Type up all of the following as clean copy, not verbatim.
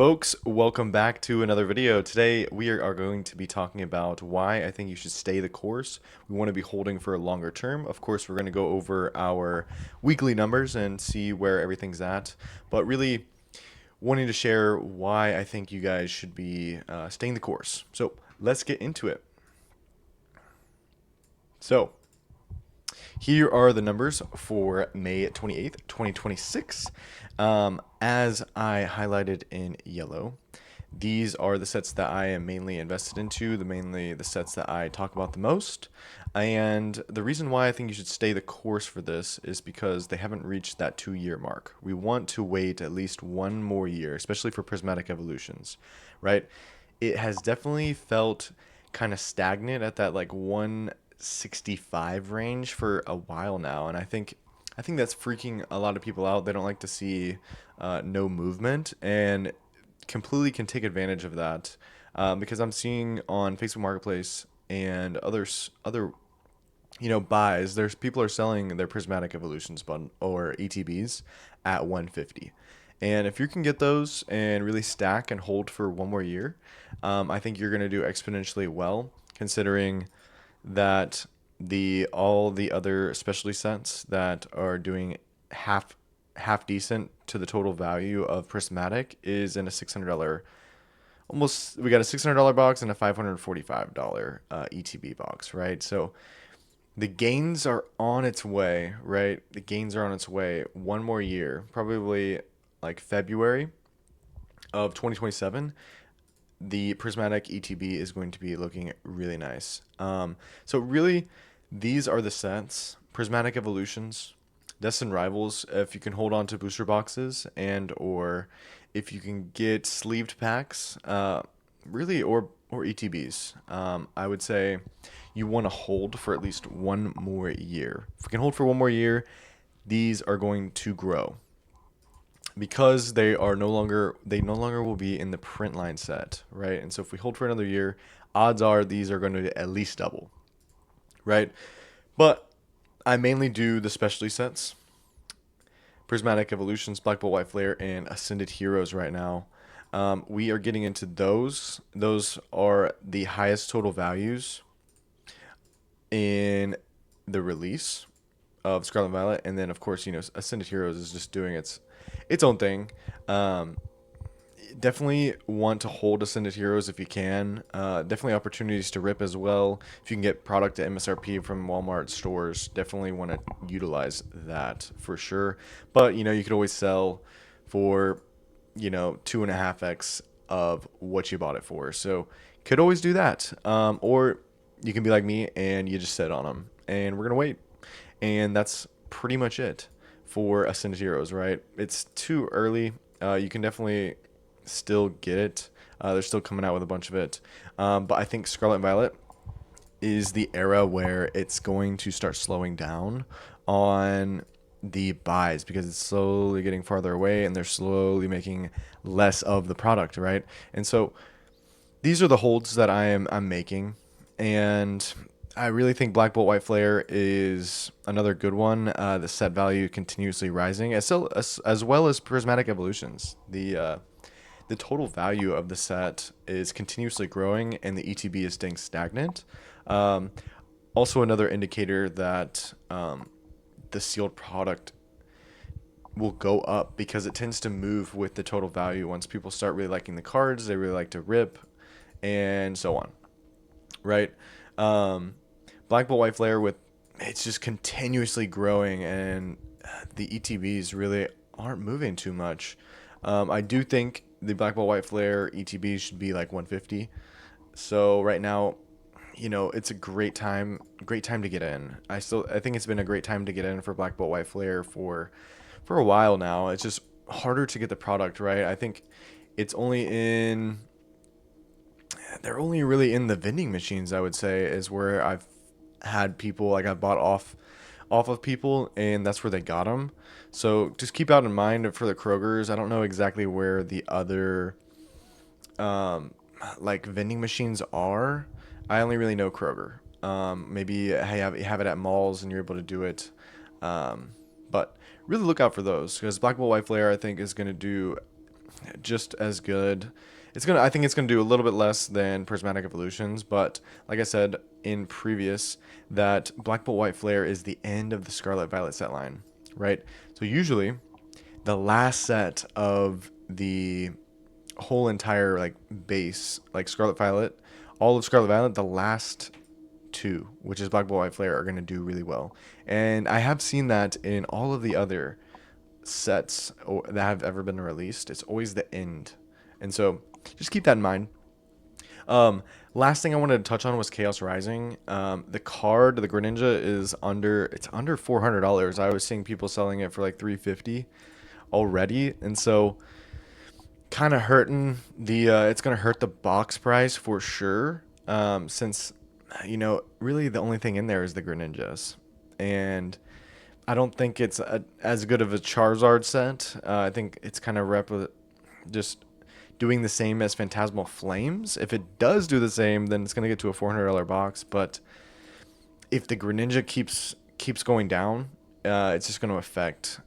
Folks, welcome back to another video. Today we are going to be talking about why I think you should stay the course. We want to be holding for a longer term. Of course, we're going to go over our weekly numbers and see where everything's at, but really wanting to share why I think you guys should be staying the course. So let's get into it. So here are the numbers for May 28th, 2026. As I highlighted in yellow, these are the sets that I am mainly invested into, mainly the sets that I talk about the most. And the reason why I think you should stay the course for this is because they haven't reached that 2-year mark. We want to wait at least one more year, especially for Prismatic Evolutions, right? It has definitely felt kind of stagnant at that like 165 range for a while now, and I think that's freaking a lot of people out. They don't like to see no movement, and completely can take advantage of that because I'm seeing on Facebook Marketplace and other buys. There's people are selling their Prismatic Evolutions button or ETBs at 150. And if you can get those and really stack and hold for one more year, I think you're going to do exponentially well, considering that the all the other specialty sets that are doing half decent to the total value of Prismatic is in a $600 almost. We got a $600 box and a $545 ETB box, right? So the gains are on its way, right? The gains are on its way. One more year, probably like February of 2027, the Prismatic ETB is going to be looking really nice. So really, these are the sets: Prismatic Evolutions, Destined Rivals. If you can hold on to booster boxes, and or if you can get sleeved packs, really, or ETBs. I would say you want to hold for at least one more year. If we can hold for one more year, these are going to grow because they no longer will be in the print line set, right? And so if we hold for another year, odds are these are going to at least double, right? But I mainly do the specialty sets: Prismatic Evolutions, Black Bolt White Flare, and Ascended Heroes right now. We are getting into those. Those are the highest total values in the release of Scarlet and Violet, and then of course Ascended Heroes is just doing its own thing. Um, Definitely want to hold Ascended Heroes if you can. Definitely opportunities to rip as well. If you can get product at MSRP from Walmart stores, definitely want to utilize that for sure. But you could always sell for 2.5x of what you bought it for. So could always do that. Or you can be like me and you just sit on them, and we're gonna wait. And that's pretty much it for Ascended Heroes, right? It's too early. You can definitely still get it. They're still coming out with a bunch of it. But I think Scarlet and Violet is the era where it's going to start slowing down on the buys because it's slowly getting farther away and they're slowly making less of the product, right? And so these are the holds that I'm making, and I really think Black Bolt White Flare is another good one. The set value continuously rising, as well as Prismatic Evolutions. The total value of the set is continuously growing, and the ETB is staying stagnant. Um, Also, another indicator that the sealed product will go up because it tends to move with the total value. Once people start really liking the cards, they really like to rip, and so on, right? Um, Black Bolt White Flare, with it's just continuously growing, and the ETBs really aren't moving too much. I do think the Black Bolt White Flare ETB should be like 150. So right now, it's a great time to get in. I think it's been a great time to get in for Black Bolt White Flare for a while now. It's just harder to get the product, right? I think it's only in they're only really in the vending machines, I would say, is where I've had people, like, I bought off of people, and that's where they got them. So just keep out in mind for the Krogers. I don't know exactly where the other like vending machines are. I only really know Kroger. Maybe you have it at malls and you're able to do it. But really look out for those because Black Bolt White Flare, I think, is going to do just as good. I think it's gonna do a little bit less than Prismatic Evolutions, but like I said in previous, that Black Bolt White Flare is the end of the Scarlet Violet set line, right? So usually, the last set of the whole entire like base, like Scarlet Violet, all of Scarlet Violet, the last two, which is Black Bolt White Flare, are gonna do really well, and I have seen that in all of the other sets that have ever been released. It's always the end, and so just keep that in mind. Um, Last thing I wanted to touch on was Chaos Rising. The card, the Greninja, is under $400. I was seeing people selling it for like 350 already, and so kind of hurting the. It's gonna hurt the box price for sure. Since really the only thing in there is the Greninjas, and I don't think it's as good of a Charizard set. I think it's kind of just doing the same as Phantasmal Flames. If it does do the same, then it's gonna get to a $400 box. But if the Greninja keeps going down, it's just gonna affect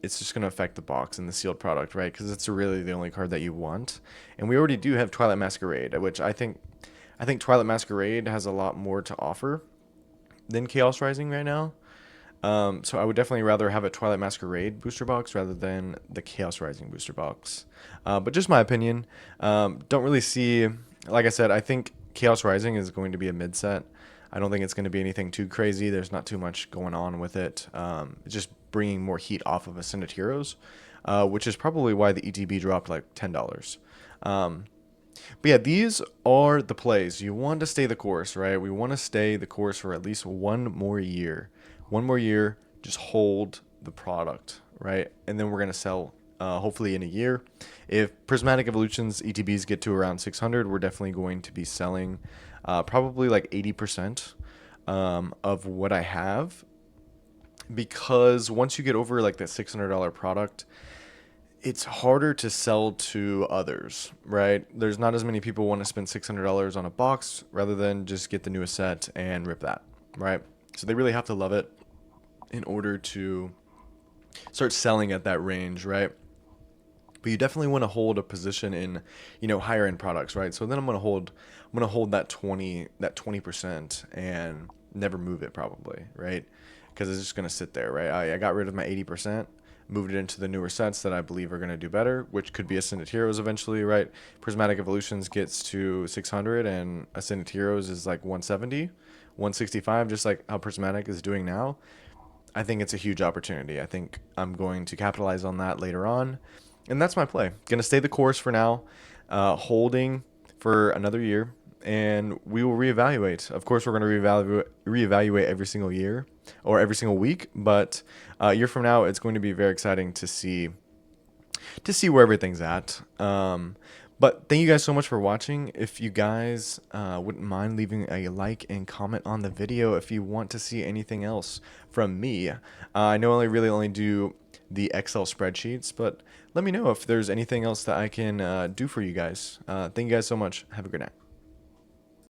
the box and the sealed product, right? Because it's really the only card that you want. And we already do have Twilight Masquerade, which I think Twilight Masquerade has a lot more to offer than Chaos Rising right now. So I would definitely rather have a Twilight Masquerade booster box rather than the Chaos Rising booster box. But just my opinion. Don't really see, like I said, I think Chaos Rising is going to be a mid set. I don't think it's going to be anything too crazy. There's not too much going on with it. It's just bringing more heat off of Ascended Heroes, which is probably why the ETB dropped like $10. But yeah, these are the plays. You want to stay the course, right? We want to stay the course for at least one more year. One more year, just hold the product, right? And then we're going to sell hopefully in a year. If Prismatic Evolutions ETBs get to around 600, we're definitely going to be selling probably like 80% of what I have. Because once you get over like that $600 product, it's harder to sell to others, right? There's not as many people want to spend $600 on a box rather than just get the newest set and rip that, right? So they really have to love it in order to start selling at that range, right? But you definitely want to hold a position in, higher end products, right? So then I'm gonna hold that 20% and never move it probably, right? Because it's just gonna sit there, right? I got rid of my 80%, moved it into the newer sets that I believe are gonna do better, which could be Ascended Heroes eventually, right? Prismatic Evolutions gets to 600 and Ascended Heroes is like 170, 165, just like how Prismatic is doing now. I think it's a huge opportunity. I think I'm going to capitalize on that later on. And that's my play. Going to stay the course for now, holding for another year, and we will reevaluate. Of course, we're going to reevaluate every single year or every single week, but a year from now, it's going to be very exciting to see where everything's at. But thank you guys so much for watching. If you guys wouldn't mind leaving a like and comment on the video if you want to see anything else from me. I know I really only do the Excel spreadsheets, but let me know if there's anything else that I can do for you guys. Thank you guys so much. Have a good night.